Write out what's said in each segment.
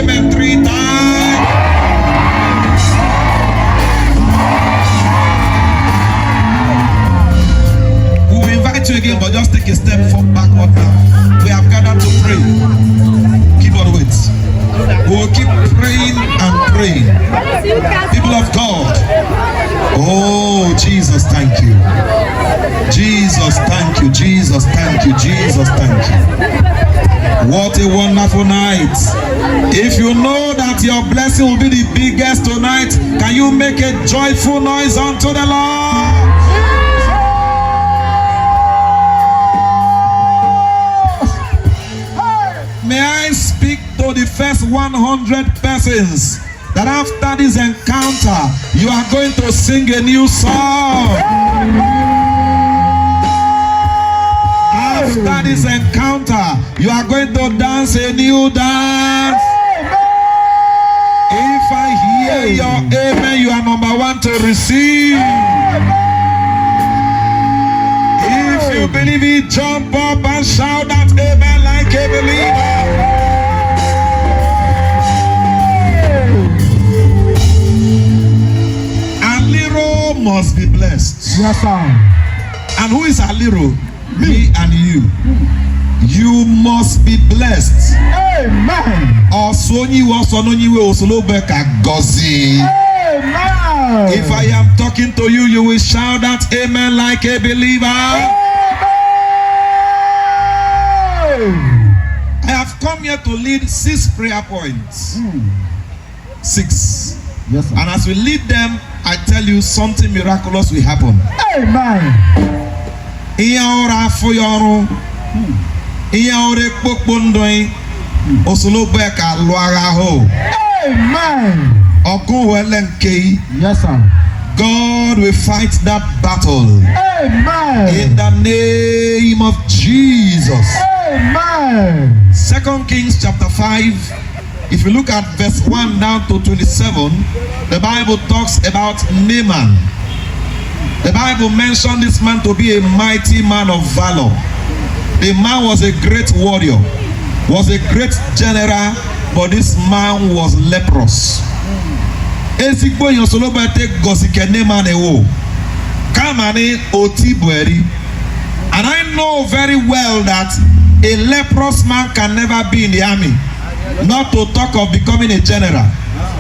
amen 3 times. We will invite you again, but just take a step backward now. We have gathered to pray. Keyboard waits. We will keep praying and praying. People of God. Oh, Jesus, thank you. Jesus, thank you. Jesus, thank you. Jesus, thank you. What a wonderful night. If you know that your blessing will be the biggest tonight, can you make a joyful noise unto the Lord? May I speak to the first 100 persons that after this encounter, you are going to sing a new song. After this encounter, you are going to dance a new dance. If I hear your amen, you are number one to receive. If you believe it, jump up and shout that amen like a believer. ALERO must be blessed. Yes, sir. And who is ALERO? Me and you. You must be blessed. Amen. Amen. If I am talking to you, you will shout that amen like a believer. Amen. I have come here to lead 6 prayer points. 6. Yes, sir. And as we lead them, I tell you something miraculous will happen. Amen. Amen. Yes, sir. God will fight that battle. Amen. In the name of Jesus. Amen. 2 Kings chapter 5. If you look at verse 1 down to 27, the Bible talks about Naaman. The Bible mentioned this man to be a mighty man of valor. The man was a great warrior, was a great general, but this man was leprous. And I know very well that a leprous man can never be in the army, not to talk of becoming a general.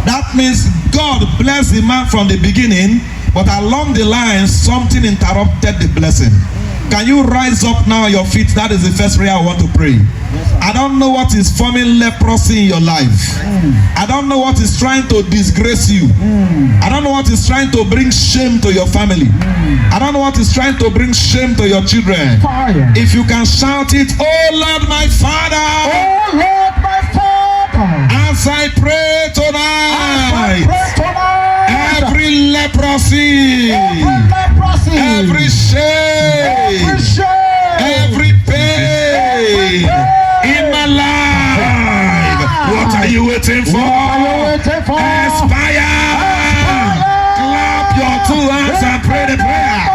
That means God blessed the man from the beginning, but along the line something interrupted the blessing. Can you rise up now on your feet? That is the first prayer I want to pray. I don't know what is forming leprosy in your life. I don't know what is trying to disgrace you. I don't know what is trying to bring shame to your family. I don't know what is trying to bring shame to your children. If you can shout it, oh Lord my Father, Oh Lord my Father, as I pray tonight, every leprosy, every shame, every pain in my life, what are you waiting for? Aspire. Clap your 2 hands and pray the prayer.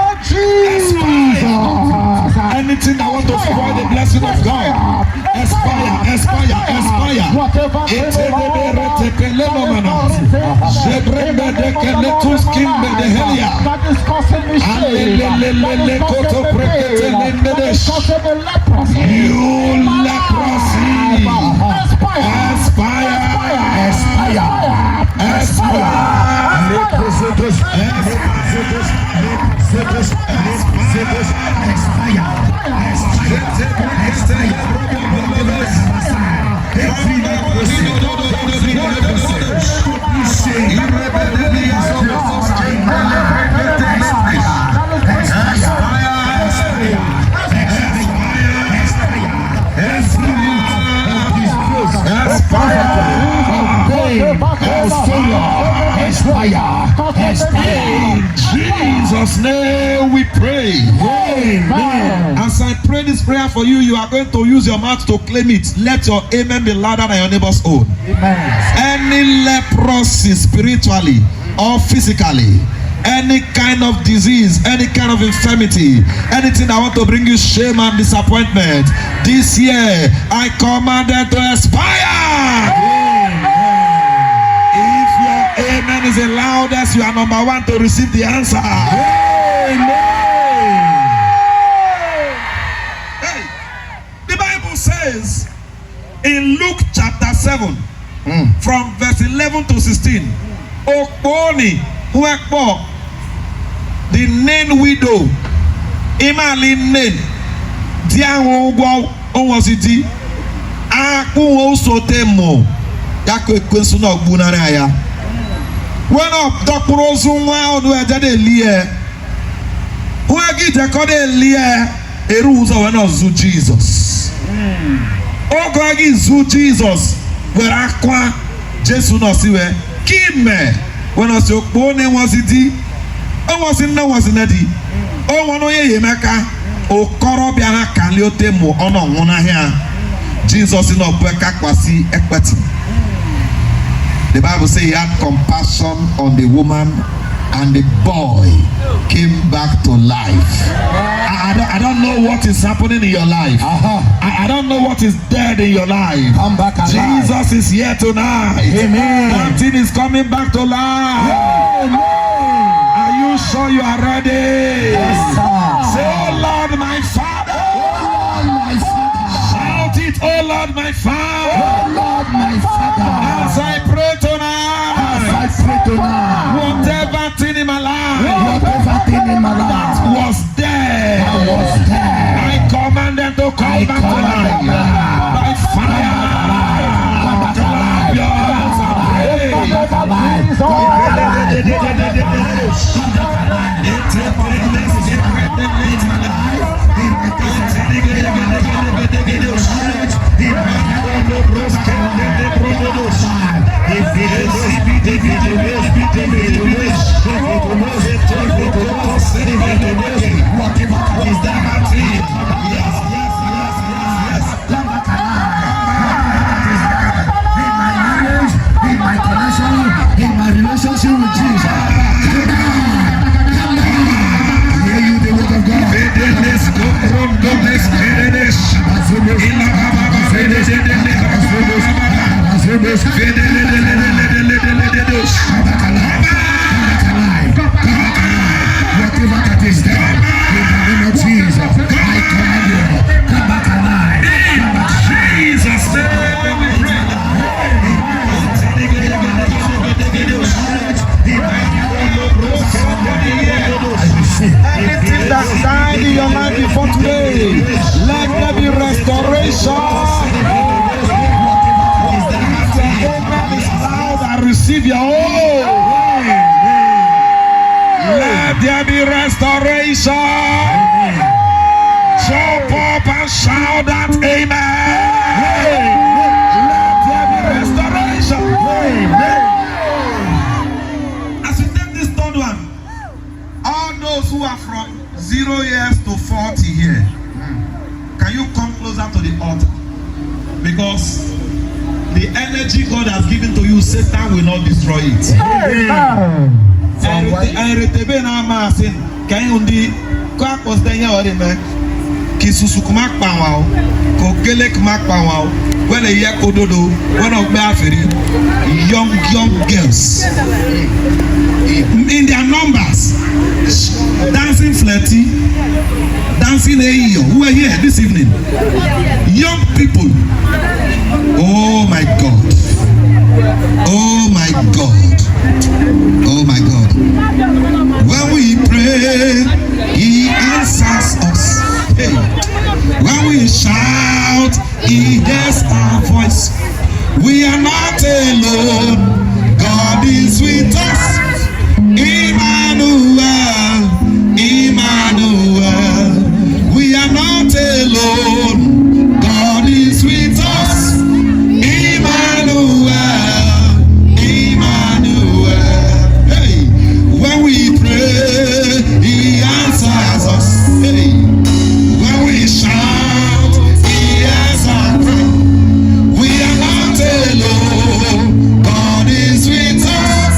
Anything that want to spoil the blessing of God, aspire. In Jesus' name we pray. Amen. As I pray this prayer for you, you are going to use your mouth to claim it. Let your amen be louder than your neighbor's own. Amen. Any leprosy spiritually or physically, any kind of disease, any kind of infirmity, anything that want to bring you shame and disappointment, this year I command them to expire. Amen. amen is the loudest, you are number one to receive the answer. Amen. Hey, the Bible says in Luke chapter 7, from verse 11 to 16, Okoni, the named widow, Imali name, Diango Owasiti, Aku Sotemo, Yako Kunsuno Bunaraya. When up Dokurozuma or Dade Lia, who I get a code Lia, a rules of one Zu Jesus. Ogagi Zu Jesus, where Aqua, Jesu no siwe, Kime, when I saw Bone was it, I was in no was in Eddie. Oh, one way Yemaka, O Korobiana Kaliotemo, Ono Mona here. Jesus in Obeka Kwasi Equity. The Bible says he had compassion on the woman and the boy came back to life. I don't know what is happening in your life. I don't know what is dead in your life. Come back alive. Jesus is here tonight. Amen. That thing is coming back to life. Amen. Are you sure you are ready? Yes, sir. Say, oh Lord, my Father. Oh, my Father. Shout it, oh Lord, my Father. Oh, Lord, my Father. As I pray tonight. Whatever thing in my life. That was dead. I command them to come back to life. By fire. Whatever that is there, in the name of Jesus, I command you, come back alive. Jesus' name. Anything that died in your life before today, let there be restoration. Receive your own. Let there be restoration. Jump up and shout that amen. Let there be restoration. As you take this third one, all those who are from 0 years to 40 here, can you come closer to the altar? Because the energy God has given to you, Satan will not destroy it. Young girls in their numbers, dancing flirty, dancing who are here this evening. Young people. Oh my God. Oh my God. Oh my God. When we pray, He answers us. Hey. When we shout, He hears our voice. We are not alone. God is with us. Emmanuel, Emmanuel. We are not alone. God is with us. Emmanuel, Emmanuel. Hey, when we pray, He answers us. Hey, when we shout, He hears our prayer. We are not alone. God is with us.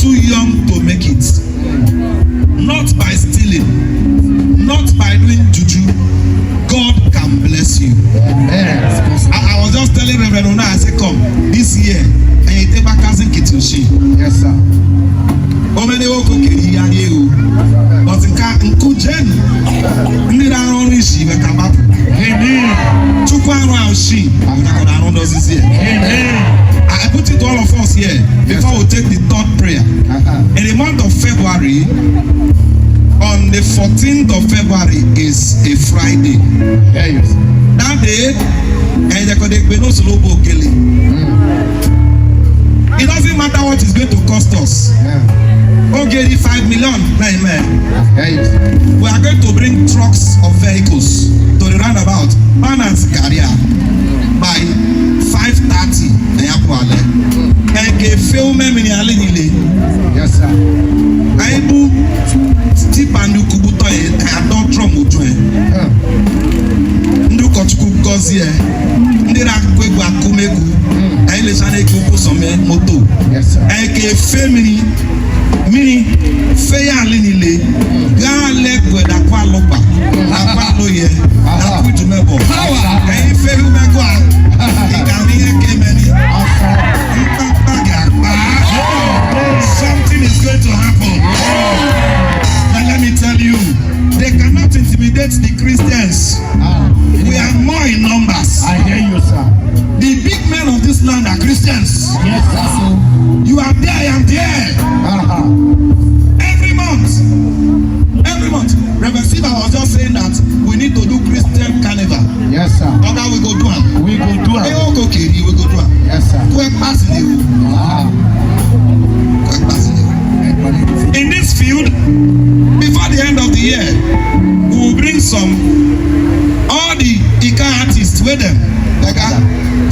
too young to make it. Not by stealing, not by doing juju. God can bless you. I was just telling Reverend Una, I said, come this year and you take back cousin Kitushi. Yes, sir. Omene oko kiri ya ye o. But nku jen. Ndi da ron rishi be kabapu. Amen. Chukwu anu aushi. Una ko does this year. Amen. I put it to all of us here before we take the third prayer. In the month of February, on the 14th of February is a Friday. Yes. That day, it doesn't matter what it's going to cost us. Okay, 5 million. Amen. Yes. We are going to bring trucks of vehicles to the roundabout, Banans Garia, by 5:30. Yes, sir. Aibu Tipandu Kubuto don't tromoto. Ndu kochuku gozi e. Ndi ra kwegu akumegu. Ai le sane ku some moto. Yes, sir. Ai ke femini mini feya linile. Ga le kweda kwa lopa. Apa loye. Na kuju mebo. Ai fe hu mego a. Igami eke meni. Something is going to happen. And let me tell you, they cannot intimidate the Christians. We are more in numbers. I hear you, sir. The big men of this land are Christians. Yes, sir. You are there, I am there. Every month. Reverend Siva was just saying that we need to do Christian carnival. Yes, sir. Okay, we go do it. We go do it. They all go kiri, we go do it. Yes, sir. In this field, before the end of the year, we will bring all the Ika artists with them. Like,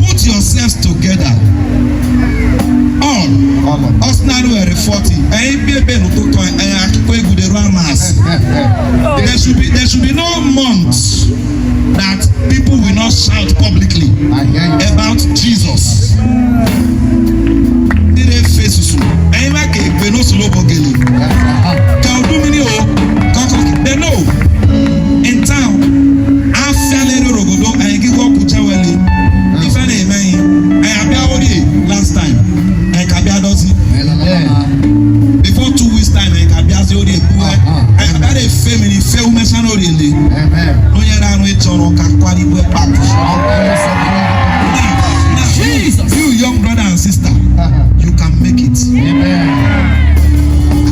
put yourselves together. All us now we're 40. There should be no months that people will not shout publicly about Jesus. They know in town last time before 2 weeks time you young brother and sister, you can make it.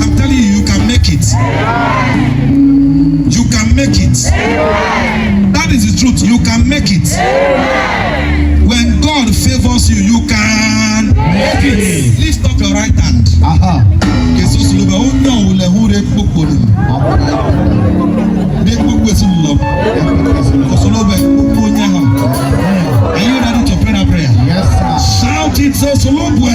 I'm telling you, you can make it. You can make it. That is the truth. You can make it. When God favors you, you can make it. Lift up your right hand. Are you ready to pray that prayer? Yes, sir. Shout it so slowly.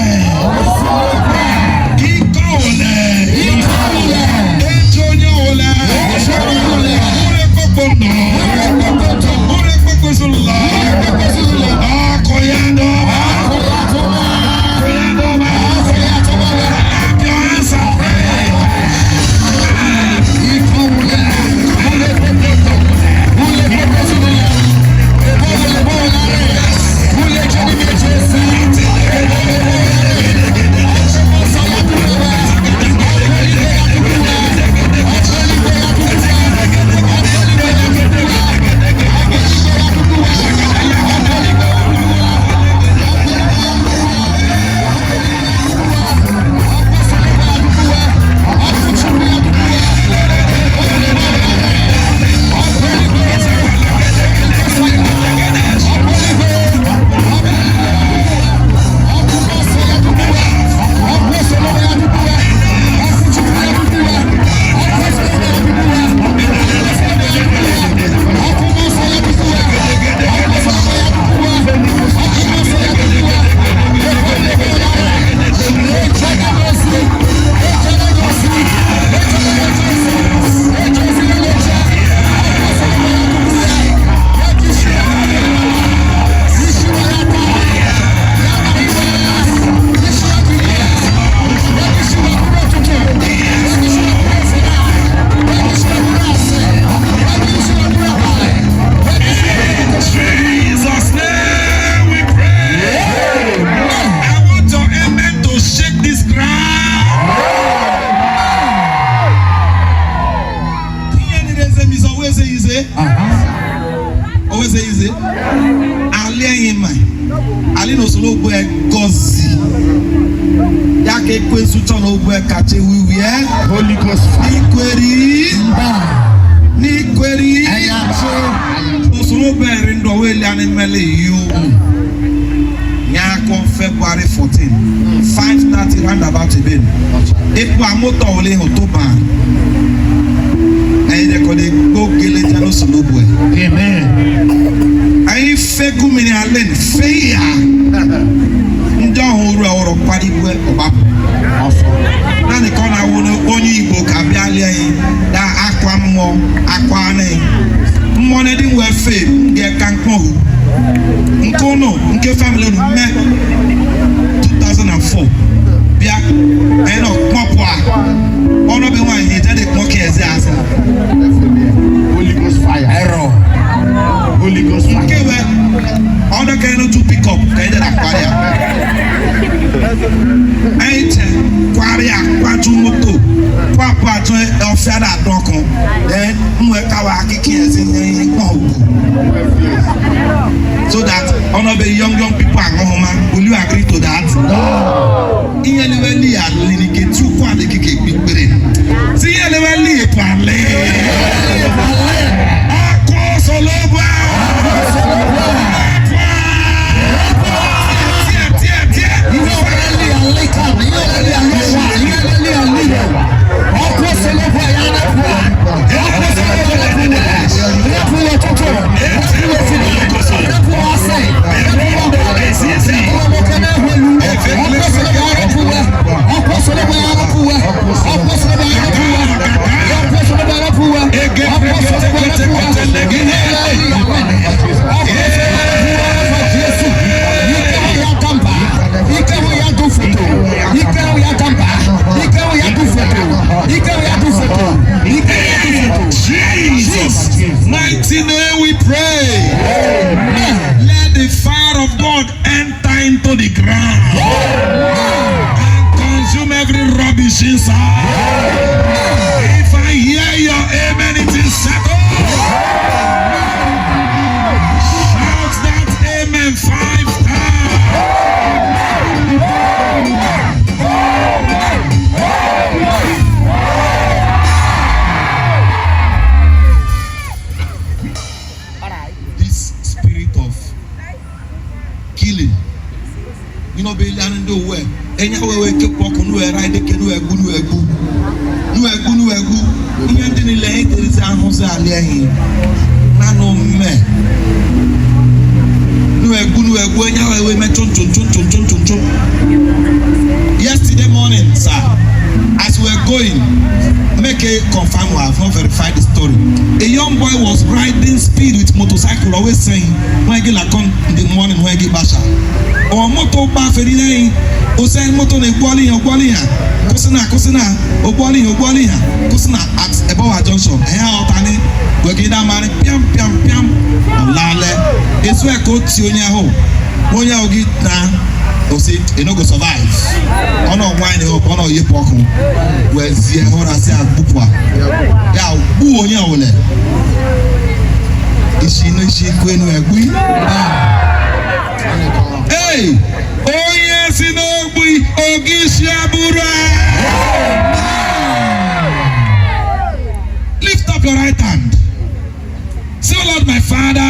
ke kwesu tono ogwe kache wiwie. Holy Ghost fire. Ni kweri. Osoro bere ndo wele animele you. Nyako February 14. 5:30 roundabout again. Epo amoto ole hotoba. Ayi ko de go gele jalo solobwe. Amen. Ayi fegu mini alen feya. Ndo horo oro paribwe oba. Nani kona wono onyi Igbo ka bia le yin da akwa mmo akwa ne. Mmo ne di we fe nge kankon hu. Nkono nke family no me 2004 bia eno kpopo a ono be wan he tell the clock eze asa Holy Ghost fire. Error. Holy Ghost fire. Okay we ono ke no to pick up ka ide da kwari a aite kwari a kwatu moto kwapo ato e fiada adokon then nwe kawa akiki eze yin pon so that honor the young people are home. Will you agree to that? No. Iyeleweli alinike tu kwa de keke gbere. Si iyeleweli epale. Ako solobo. Tie. Iyeleweli alika. Iyeleweli alika. Iyeleweli alika. Ako solobo yana kwa. Ako solobo yana kwa. Jesus, mighty name we pray. Let the fire of God enter into the ground and consume every rubbish inside. If I hear your amen, it is settled. Shout that amen 5 times. This spirit of killing, you know, be learning the way. Enya wewe ke poko nu era ide ke nu egu. Iye ndi ni le ite ri ahun se ale hin. Na no me. Nu egu enya wewe me chon. Yesterday morning, sir, as we were going, make a confirm we have not verified the story. A young boy was riding speed with motorcycle, always saying, when I get like on in the morning, when I get basha. Or motor bar for the day, or saying motor ne gwali ya, kusina, o gwali ya, kusina at Okowa junction. Here tani, we get that man, piam, lale. It's where go to Onya ogi na. O say e no go survive. Ono wine up, ono ye poku. We zie hora se agbupua. Ya bu onya ole. Ishi no ishi kwenu egui. Hey! Oye si no egui ogi shi abura. Lift up your right hand. Say, oh Lord my Father. Oh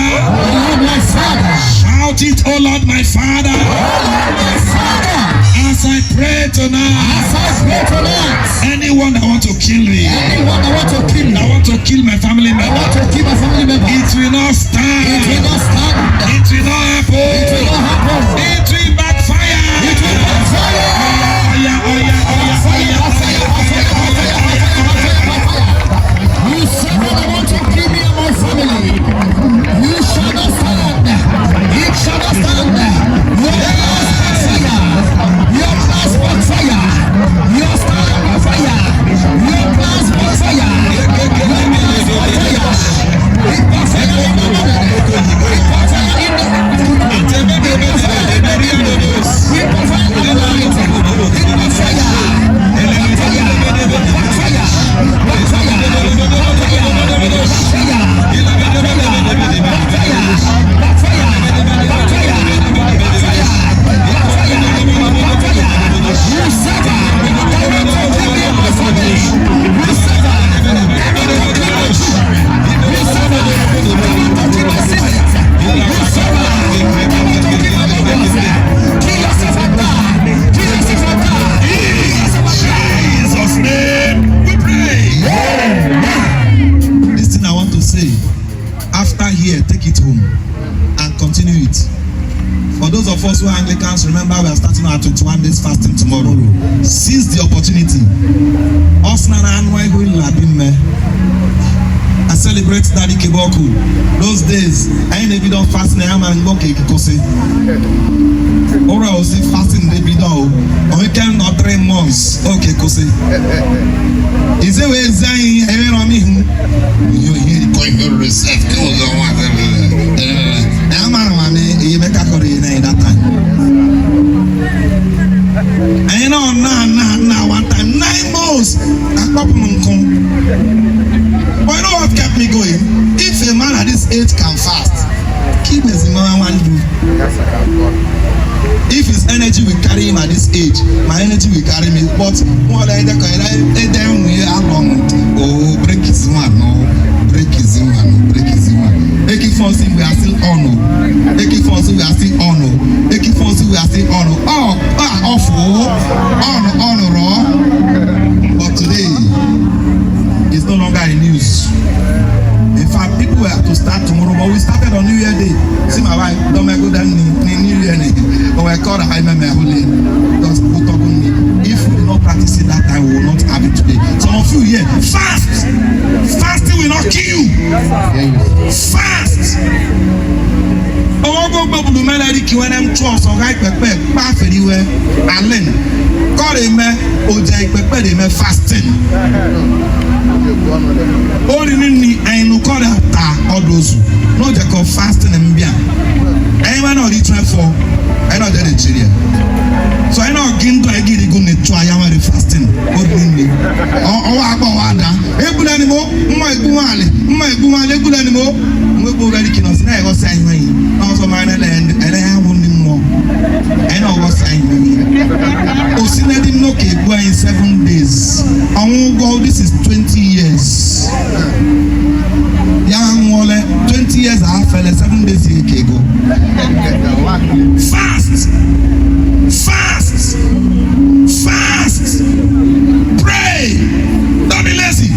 Lord my Father. Shout it, oh Lord my Father. Oh Lord my Father. As I pray tonight. Anyone that want to kill me. That want to kill my family member. It will not stand. It will not happen. It will backfire. You said that I want to kill me and my family. You shall not stand. It shall not stand. Your plans backfire. Your stand backfire. Your plans backfire. Your plans backfire. It backfire. It backfire. So Anglicans, remember we are starting our 21 days fasting tomorrow. Seize the opportunity. I celebrate Daddy Kiboku. Those days, I ain't never done fasting. I am an okay kikose. Or I was fasting baby doll. On weekend or 3 months. Okay, kose. Is it where Zayn and me? You hear going to receive goes on whatever. I'm a man, you make a career that time. I know now one time 9 months. I pop but you know what kept me going? If a man at this age can fast, keep his man one do. If his energy will carry him at this age, my energy will carry me. But more like that, then we are long. Oh, break his one, no, break his one, break his one. Make it force we are still on. Make it force we are still on. Make it force we are still on. Awful, on, raw. But today. It's no longer in news. In fact, people were to start tomorrow, but we started on New Year Day. See my wife, don't make good than New Year Day. But we called her Jaime Holy. Just put up on me. If we do not practice it that time, we will not have it today. Some of you here, fast! Fasting will not kill you. Fast! Go to melody QNM trust or right pepper, path anywhere, and then call him Ojai Pepper, they fasting. Only me, I know call that all those no, they call fasting and beer. I am not return for I know that Nigeria. So I know again to I get a good try the fasting. Only me. Oh, about that. A good animal, my Gumale, good animal. We go ready to us. I was saying, also my land, and I have only more. I know what's saying. Osina didn't know in 7 days. I won't go, this is 20 years. Young Wale, 20 years I fell 7 days ago. Fast! Fast! Fast! Pray! Don't be lazy.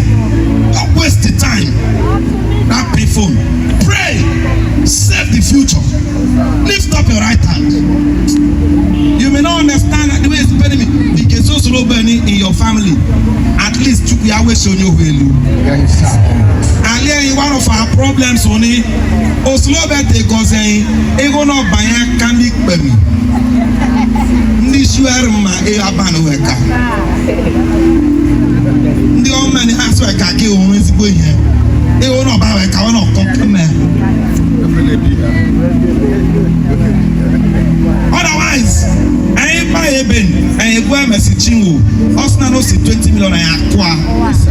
Don't waste the time. That pay phone. Pray. Save the future. Lift up your right hand. You may not understand the way it's burning me. Because so slow burning in your family. At least we are always showing you value. And one of our problems only. Slow birthday goes in. Ego no buy candy baby. This year ma e abanu weka. Ndi o many aso e ka ke o nsi bo here. E o no ba weka o no kokeme. Otherwise, I buy eben and go message you. Osna no see 20 million and akwa.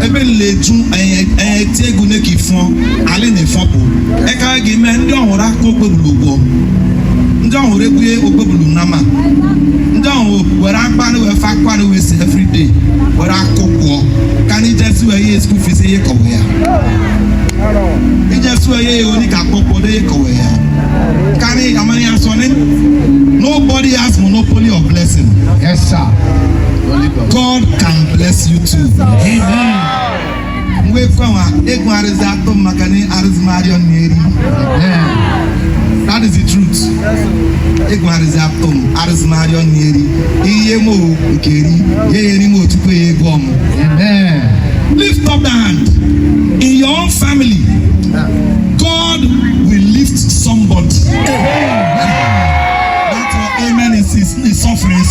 Eben leju and take guneki fun ale ne fopo. E ka gi me ndi ohun ra ko gbogbo. Ndi ohun re buye ogbobulu nama. Ndi ohun we ra gba ni we fa kwa ni we see every day. We ra kokwo. Can you just we ye school fees ye ko we ya. You just we ye oni ka kokwo de ye ko we ya. Can you amani asone? Nobody has monopoly of blessing. Yes, sir. God can bless you too. Amen. That is the truth. Amen. Lift up the hand. In your own family, God will lift somebody. That's what amen is suffering. I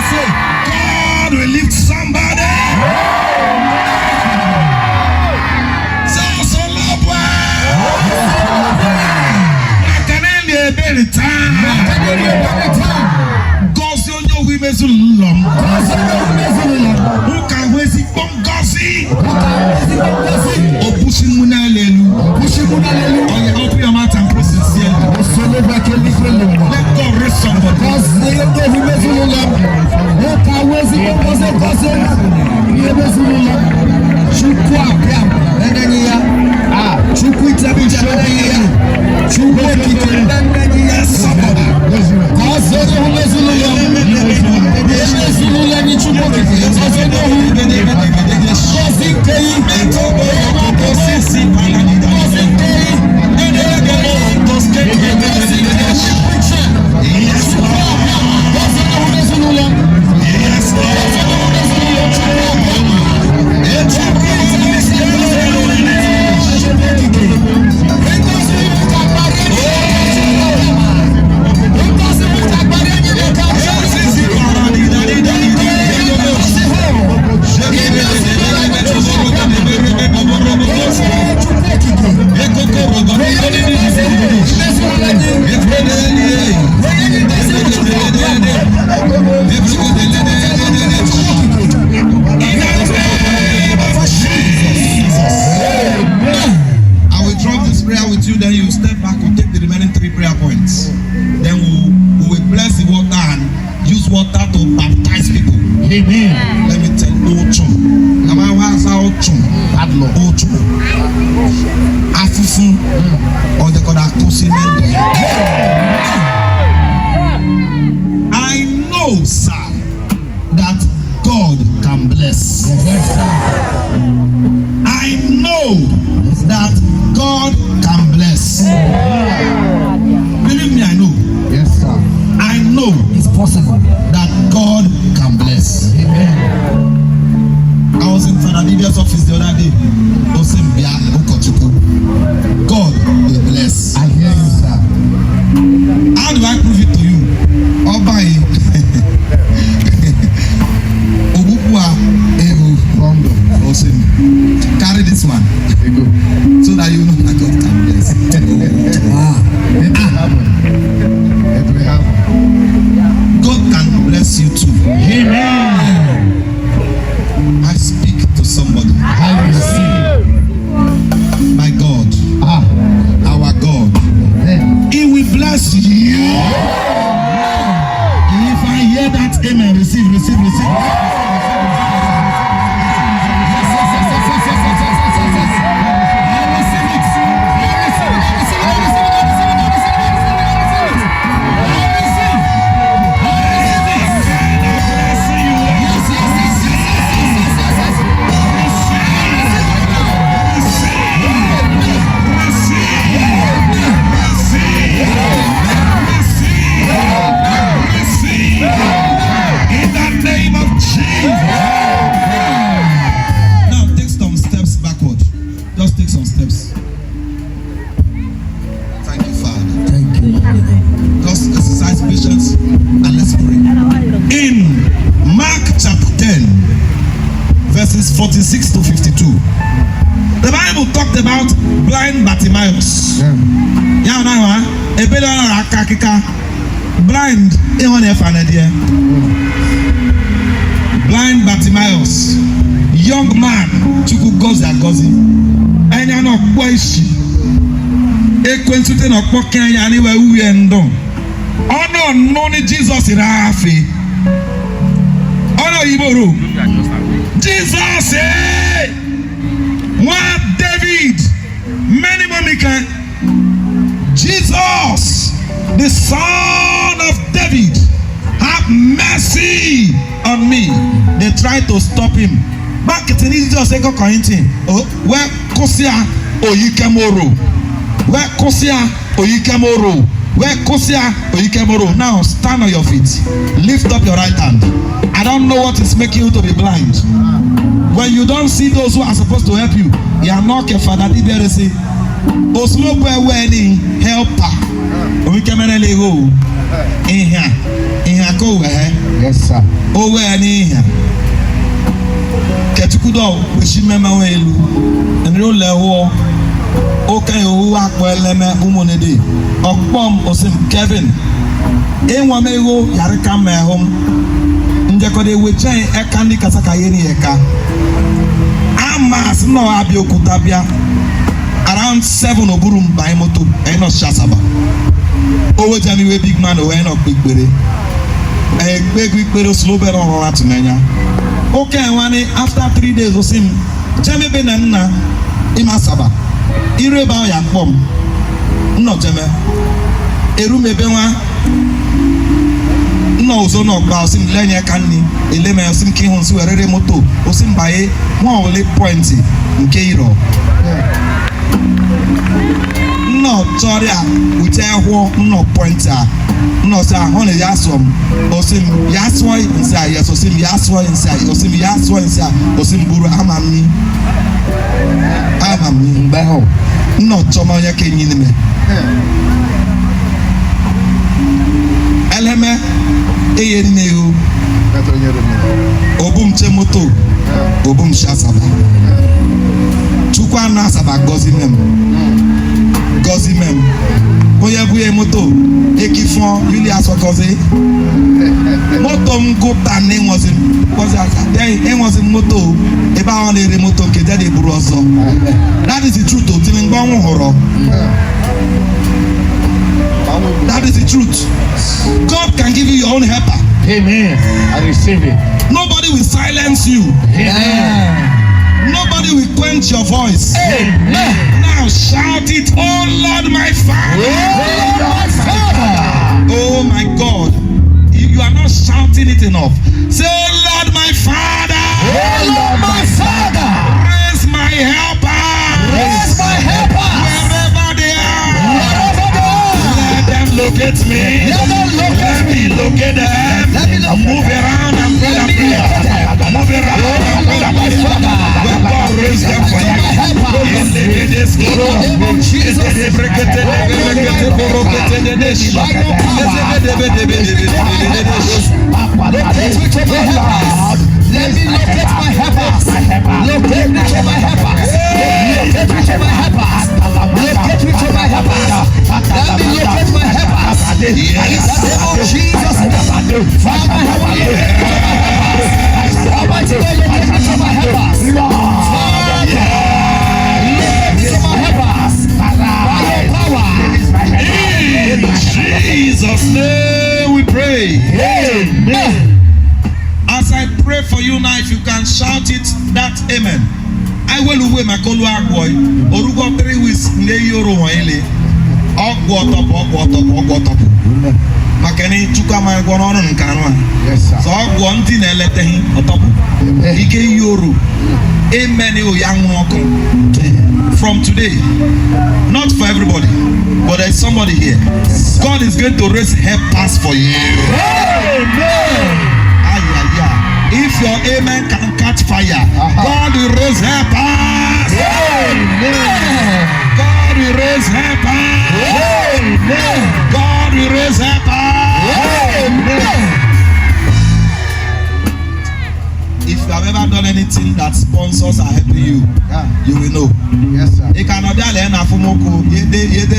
say, God will lift somebody. Who can we see Bongosi? Open your mouth and praise sincerely. Let God raise somebody. Amen. Let me tell you, Ochum. Nama wasa Ochum. Padlo. Ochum. Afufu. Or they call Akosi Mende. I know, sir, that God can bless. Yes, sir. I know that God can bless. Believe me, I know. Yes, sir. I know It's possible. that God can bless. Amen. I was in Father Didia's office the other day. God will bless. I hear you, sir. How do I prove it to you? Obai. Obupua Ego Rondo. Osim. Carry this one Ego. so that you know that God can bless. It will happen. It will happen. God can bless you too. Amen. I speak to somebody. I receive. My God, our God, Amen. He will bless you. If I hear that, amen. Receive. Verses 46 to 52. The Bible talked about blind Bartimaeus. Yeah, now, blind, blind Bartimaeus, young man, Chuku Gozi, and you're not quite she. Equentute no pocket, anywhere we end on. Oh no, no, Jesus in Afi. Oh no, Iboro. Jesus, what David, many Monica, Jesus, the son of David, have mercy on me. They tried to stop him. Back in Jesus, they go Corinthian. Oh, where Kosia Oyikemoro? Where Kosia Oyikemoro? Where Kosia Oyikemoro? Now stand on your feet. Lift up your right hand. I don't know what is making you to be blind. When you don't see those who are supposed to help you, you are not a father. They say, Oslope wedding helper. We come in and go in here. Go where? Yes, sir. Oh, where in here? Ketukudo, which you remember well, and roll a war. Okay, who are well, Umonede, or Pom or Sim Kelvin. In one may go, Yarika, my home. Njekode weche ekandi kasaka yeni eka. Amas no abio kutabia. Around 7 oburum by moto eno shasaba. Owo jami we big man o eno big bere. Big bere slow better on rat menya. Okay, wani after 3 days osim jami be na imasaba. Ire ba ya pom. No jame. Eru mebewa no so no gba osim lenya kanni eleme osim ki hun si werere moto osim baye won o le point nke iro no toria uche ho no pointer no sa hon ya som osim ya so inside yes osim ya so inside osim ya so inside osim buru amami mbe ho no choma ya kenyi ni me eleme eye nneyo obum chemoto obum shasaba chukwa na asaba gozi mem oye buye moto ekifon Julius okoze moto mgota ni nwozi kozi asa dey nwozi moto ebe ahụ na-ere moto nke dey buru ọsọ. That is the truth o timi ngba nwu horo. That is the truth. God can give you your own helper. Amen. I receive it. Nobody will silence you. Amen. Nobody will quench your voice. Amen. Now shout it, oh Lord my Father. Oh Lord my Father. Oh my God. You are not shouting it enough. Say, oh Lord my Father. Oh Lord my Father. Raise my helper. Raise my helper. Wherever they are. Wherever they are. Let them locate me. Let them locate Let me locate them. Let me locate Move around and pray and pray. Move around and pray and pray. When God raise them for you. In the name of Jesus. Let me locate my helpers. Locate me to my helpers. Locate me to my helpers. Locate me to my helpers. Let me locate my helpers. In the name of Jesus. Father, help me. Almighty God, locate me to my helpers. Father, locate me to my helpers. By your power. In Jesus' name we pray. Amen. As I pray for you now, if you can shout it, that amen. I will away my call boy. Orugo 3 weeks ne yoro wele. Ogwotop. Makeni chuka ma gwono no nkanwa. Yes sir. So ogwo nti na eletehin otopo. Ike yoro. Amen o yanwoko. From today, not for everybody, but there's somebody here. God is going to raise helpers for you. Amen. If your amen can catch fire, God will raise helpers. Amen. God will raise helpers. Amen. God will raise helpers. Amen. If you have ever done anything that sponsors are helping you, you will know. Yes sir. You cannot learn a fumoko. Ye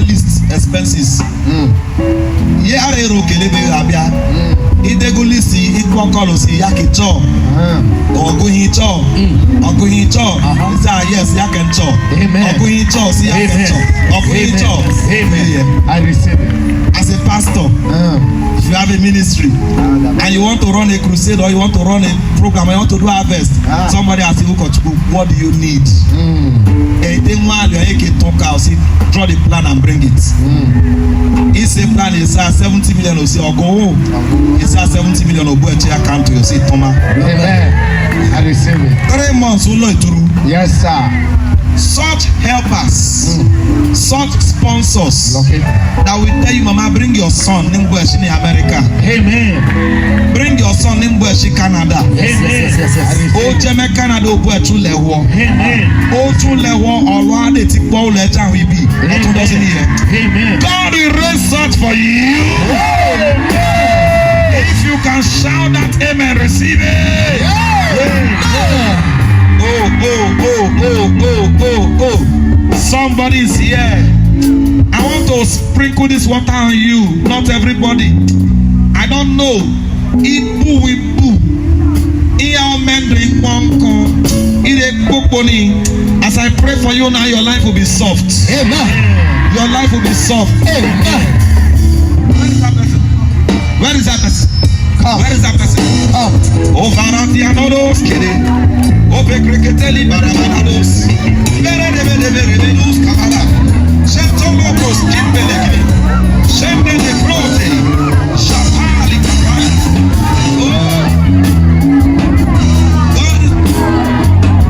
list expenses. Ye are kelebe abia. Idego list equal colors yake cho. Oguhin cho. Oguhin cho. Say yes, yaken cho. Amen. Oguhin cho, si yaken cho. Oguhin cho. Amen. I receive it. As a pastor, if you have a ministry and you want to run a crusade or you want to run a program or you want to do harvest, somebody asks you, what do you need? Anything while you draw the plan and bring it. If the plan is 70 million or say or go, it's 70 million or go to your account to say Toma. Amen. I receive it. 3 months will not through. Yes sir. Such helpers, such sponsors that will tell you, Mama, bring your son in America. Amen. Bring your son in Canada. Amen. O Jeme Canada o bu etu lewo. Amen. O tu lewo oro ade ti po le ja wi bi. O tun do si ni Amen. God will raise such for you. Amen. If you can shout that amen, receive it. Amen. Oh. Somebody is here. I want to sprinkle this water on you. Not everybody. I don't know. Ibu. As I pray for you now, your life will be soft. Amen. Your life will be soft. Amen. Where is that person? Come. Where is that person? Come. Oh, Varatianodos, Kede. Oh, Bekreketeli, Barabanados. Veredevedevedevedus, Kabala. Shentomokos, Kimbelekine. Shende de Prote. Shapali, Kabala. Oh.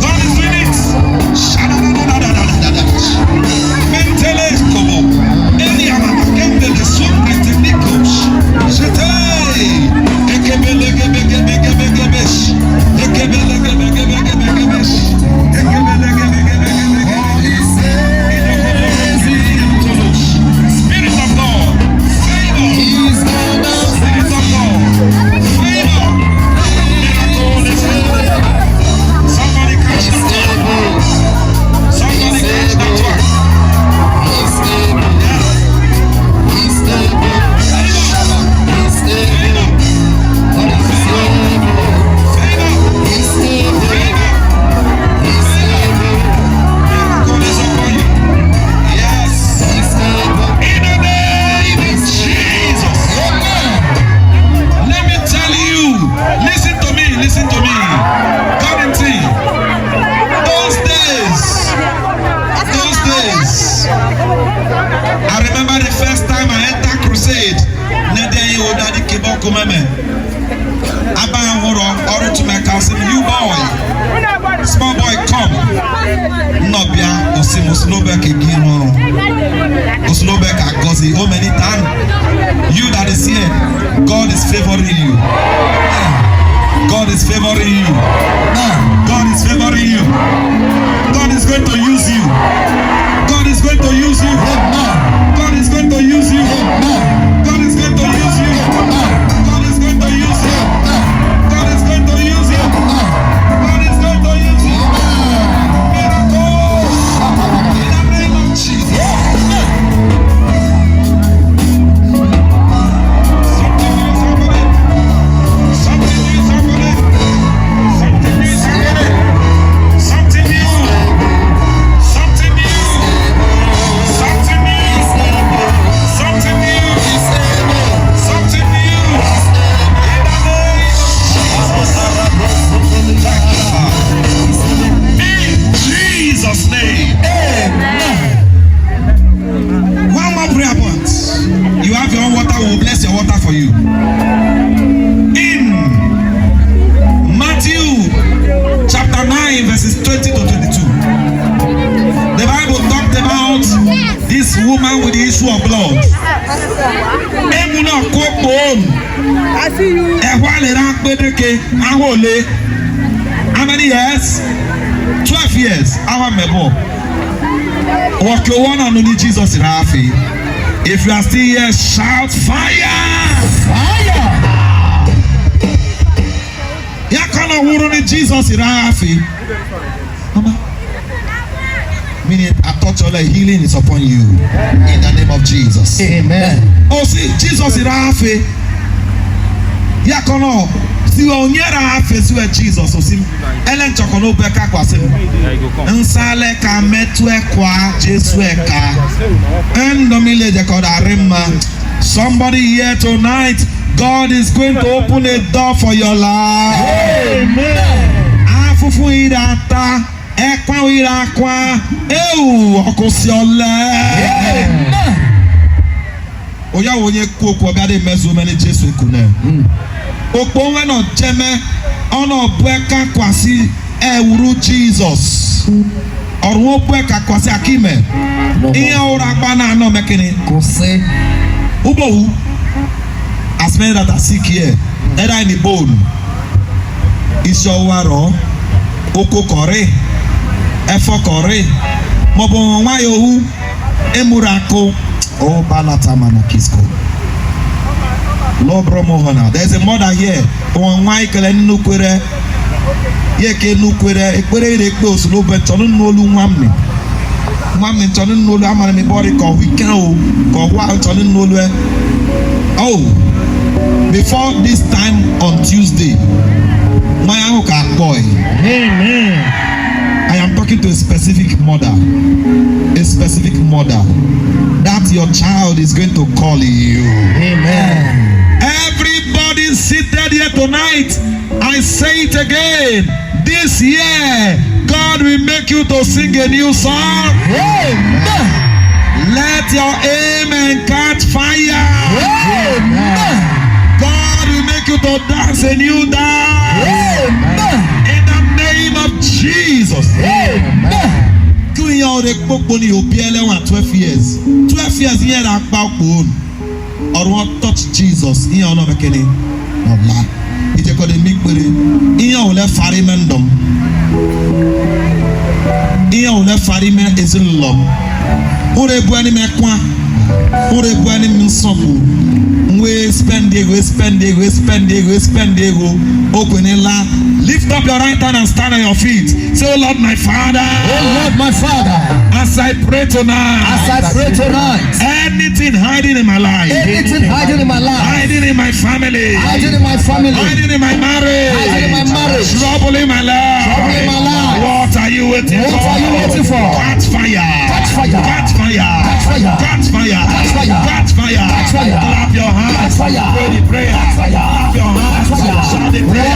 God is doing it. Shadadadadadadadada. Mentele, Kobo. Eliama, Kembele, Sumbre, Technicos. Jetei. Ekebelegebegebegebegebesh. Ekebelegebegebegebegebesh. Ekebelegebegebegebegebesh. Spirit of God, Listen to me. Guarantee. Those days. I remember the first time I entered crusade. You boy, small boy, come. Nobia, Osimosnobek again. Osnobek Agozi, oh many times. You that is here, God is favoring you. God is favoring you. God is favoring you. God is going to use you. God is going to use you. God is going to use you. God is going to use you. God is going to use you. God is going to use you. God is going to use you. Miracles in the name of Jesus. For you. In Matthew chapter 9 verses 20 to 22, the Bible talked about this woman with the issue of blood. I see you. How many years? 12 years. Our mebo. Walk your one and only Jesus in our faith. If you are still here, shout fire! Fire! Yakana wuruni Jesus irafi. Mama. Meaning I thought your healing is upon you in the name of Jesus. Amen. Oh, see, Jesus irafi. Yakana si onyera afi si Jesus osim. Ellen chokono beka kwasim. Nsale ka metwe kwa Jesu eka. Endomile jekoda rema. Somebody here tonight, God is going to open a door for your life. Amen. Afufu irata, ekwa irakwa, okosiole. Amen. Oya wonye kuoko biade mezu meni Jesu ekune. Okpo weno jeme, ono bweka kwasi ewuru Jesus. Orwo bweka kwasi akime. Iya ora bana no mekini. Kose. Ubo, as many that are sick here, either in the bone, Ishowaro, Oko Kore, Efo Kore, Mobo Wayohu, Emurako, O Balatamana Kisko. Lord Bromohona. There's a mother here, on Michael and Nukwere, Yeke Nukwere, Equere de Close, Lobeton, Nolu Wamni. Mammy turning no amani body called we can go wild turning no. Oh, before this time on Tuesday, my uncle boy. Amen. I am talking to a specific mother. A specific mother. That your child is going to call you. Amen. Everybody seated here tonight. I say it again. This year, God will make you to sing a new song. Amen. Let your amen catch fire. Amen. God will make you to dance a new dance. Amen. In the name of Jesus. Amen. 12 years. 12 years here at Bakun. Or what touch Jesus. Here on Bekene. It's a good iniquity. Here on left Farimendum. Here on left Farime is in love. Ore buani mekwa. Ore buani minsopu. We spend it. Open it. Lift up your right hand and stand on your feet. Say, oh Lord, my Father. Oh Lord, my Father. As I pray tonight. Anything hiding in my life. Anything hiding in my life. Hiding in my family. Hiding in my family. Hiding in my marriage. Hiding in my marriage. Trouble in my life. Trouble in my life. What are you waiting for? What are you waiting for? Catch fire. Catch fire. Catch fire. Catch fire. Catch fire. Catch fire. Catch fire. Catch fire. Clap your hands. Catch fire. Pray the prayer. Catch fire. Clap your hands. Catch fire. Shout the prayer.